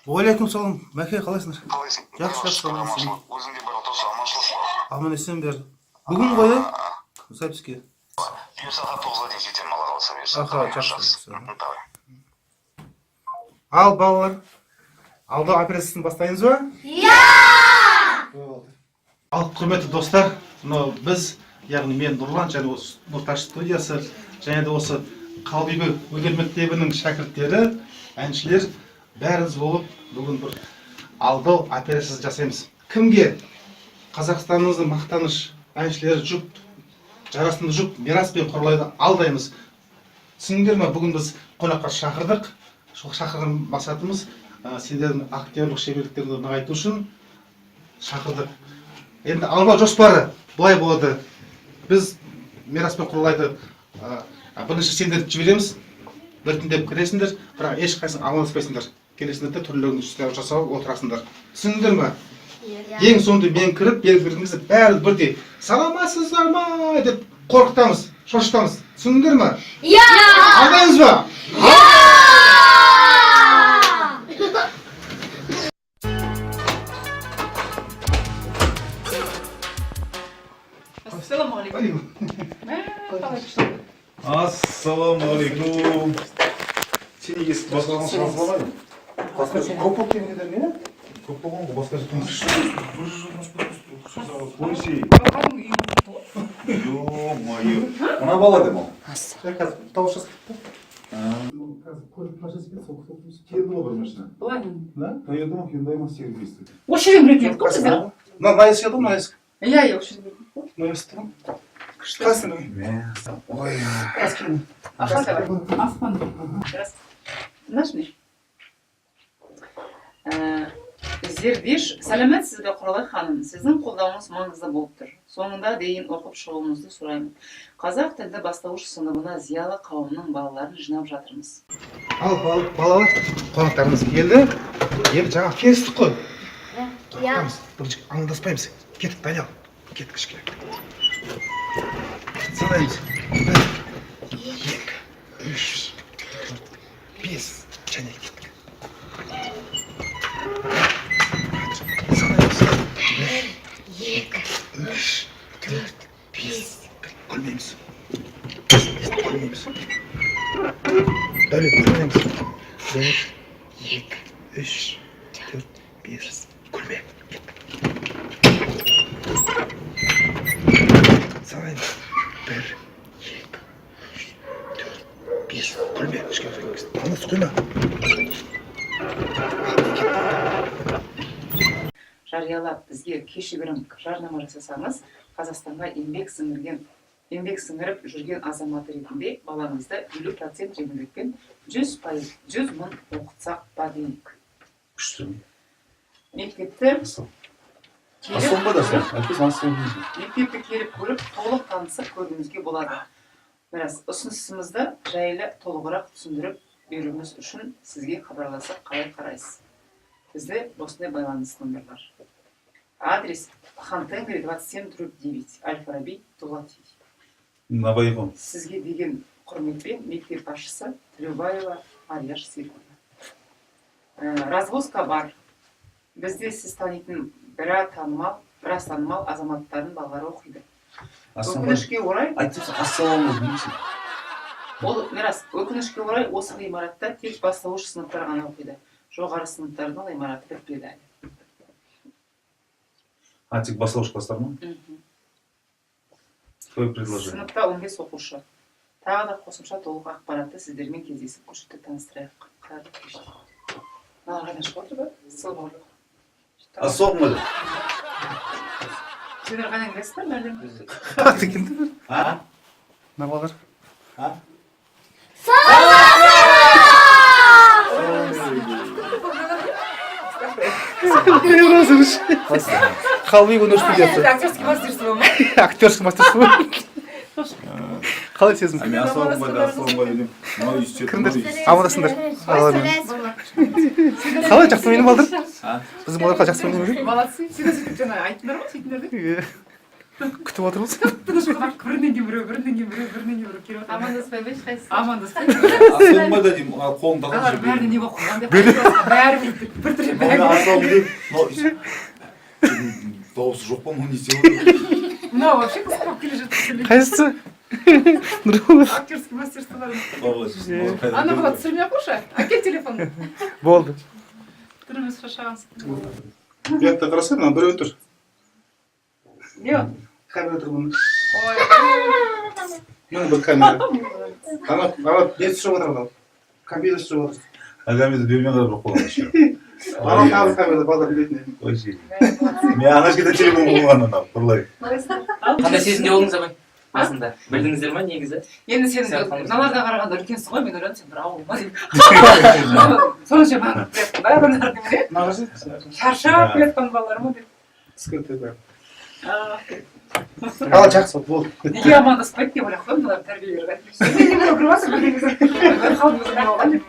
Уалейкумассалам. Мәке, қалайсыңдар? Қалайсың? Жақсы, аман-есен. Өзіңде бір отосы аманшылық па? Аман-есен бер. Бүгін ғой, записке. Сағат 9-ға дейін жетемін, Алла қаласа бұйырса. Аха, жақсы. Давай. Ал, балалар. Алда операциясын бастаймыз ба? Иә! Ал, құрметті достар, біз, яғни мен Нұрлан және осы Нұрташ студиясы, және де осы Қалбибі өнер мектебінің шәкірттері, әншілер, бәріміз болып бүгін бір алдау операциясы жасаймыз. Кімге? Қазақстанымыздың мақтаныш әншілері жұп, жарасымды жұп, Мираспен Құралайды алдаймыз. Түсіндіңдер ме? Бүгін біз қонаққа шақырдық. Шақырған мақсатымыз сендердің актерлік шеберліктеріңді нығайту үшін шақырдық. Енді алма жоспары былай болады. Біз Мираспен Құралайды бірінші сендерді жібереміз, біртіндеп кіресіңдер, бірақ ешқайсың амандаспайсыңдар. Келесіңдер де түрлерін жасап отырасыңдар. Түсіндіңдер ме? Ең соңында мен кіріп, белгілеріңізді бәрі бірдей саламатсыздар ма деп қорқытамыз, шошытамыз. Түсіндіңдер ме? Иә! Алдаймыз ба? Ассалаумағалейкум. Ассалаумағалейкум. Сен неге басқадан шығарып алмайсың? Басқа көп болып келгендер не? Көп болған ғой, басқа жақтан Ойсей. Ё-моё. Мына бала дем ол. Қазір тауып жасқып. Қазір көлік машинасы келді, сол келді ғой бір машина. Былай. Да? Toyota ма, Hyundai ма сен білесің? Осы жерден білетін едік қой сіздер. Наэс еді ғой, наэс. Иә, осы жерден білетін қой. Наэс тұр. Қайсың? Ой. Аспан. Знаешь не? Зердеш, сәлеметсіз бе Құралай ханым? Сіздің қолдауыңыз маңызды болып тұр. Соңында дейін оқып шығуыңызды сұраймын. Қазақ тілді бастауыш сыныбына зиялы қауымның балаларын жинап жатырмыз. Ал, балалар, қонақтарымыз келді. Енді жаңа келістік қой. Иә. Бірінші аңдаспаймыз. Кеттік, Даниял. Кеттік ішке. Санаймыз. 1, 2, 3, 4, 5. Және кеттік. Санаймыз. 1, 2, 3, 4, 5. Күлмейміз. Күлмейміз. Дәулет, санаймыз. 1, 2, 3, 4, 5. Күлме. Санаймыз. 1, 2, 3, 4, 5. Күлме. Ішке өткіз. Аңыз құйма. Жариялап бізге кешігірім жарнама жасасаңыз, Қазақстанға еңбек сіңіріп жүрген азаматы ретінде балаңызды 50% жеңілдікпен 100 мың оқытсақ па дейік. Күшті. Мектепті Асылба да сен. Әкес асыл дейсің. мектепті келіп көріп, толық танысып көргіңізге болады. Біраз ұсынысымызды жайлы толығырақ түсіндіріп беруіміз үшін сізге хабарласақ қалай қарайсыз? Бізде осындай байланыс номерлар. Адрес Хантенгри 27/9, Аль-Фараби, Дулати. Набайғын. Сізге деген құрметпен мектеп басшысы Тілеубаева Марияш Серікова. Развозка бар. Бізде сіз танитын біраз танымал азаматтардың балалары оқиды. Өкінішке орай, Айтып, ассалаумағалейкум. ол рас, өкінішке орай осы ғимаратта тек бастауыш сыныптар ғана оқиды. Жоғары сыныптардың ғимараты бітпеді әлі. Тек бастауыш класстар ма? Твое предложение. Сыныпта 15 оқушы. Тағы да қосымша толық ақпаратты сіздермен кездесіп көрсетіп таныстырайық. Маған ғана шығып отыр ба? Сылбауыр. Асылмады. Сендер ғана келесіз ба, бәрден? Қатты келді бір. А? На балалар. А? Қалбибі өнер студиясы. Актерский мастерство ма? Актерский мастерство. Қалай сезім? Мен ассалаумағалейкум деп. Мынау үйсет. Кімдер? Амандасыңдар. Қалай жақсы ойнап алдыр? А? Біздің балалар қалай жақсы ойнап жүр? Молодцы. Сен сөйтіп жаңа айттыңдар ма, сөйтіңдер деп? күтіп отырмыз. тыныш қарап бірінен кейін біреу келіп отыр. Амандаспай ма ешқайсысы? Амандаспай. Асылмайды деймін, қолын Алар тақап бәріне не болып қалған деп бәрі бір түрі бәрі. Дауысы жоқ па мынау не істеп отыр? Мынау вообще қызық болып келе жатыр. Қайсысы? Нұрғыз. Актерский мастерстволар. Vallahi. Ана бұла түсірмей ақ қойшы. Әкел телефонды. Болды. Түріміз шашағансың. Бұяқта қарасаң, ана біреу тұр. Не? Камера тұр бұның. Ой. Мына бір камера. Ана не түсіріп отыр анау. Компьютер түсіріп отыр. Агамизді бермен қарап жоқ болған еще. Анау тағы камера балдар білетін. Вообще. Мен ана жерде телефон болған анау, бұрлай. Қандай сезімде болдыңыз абай? Басында. Білдіңіздер ма негізі? Енді сен мыналарға қарағанда үлкенсің ғой, мен ойладым сен бір ауыл ма деп. Сонша маған бәрі деп. Нағыз Шаршап келеткен балалар ма деп. скрытый бәрі. Ала жақсы болды. Неге амандаспайды деп ойлап қойдым, мыналар тәрбиелері. Сен не болып жүрсің? Бір қалдыңыз не болған деп.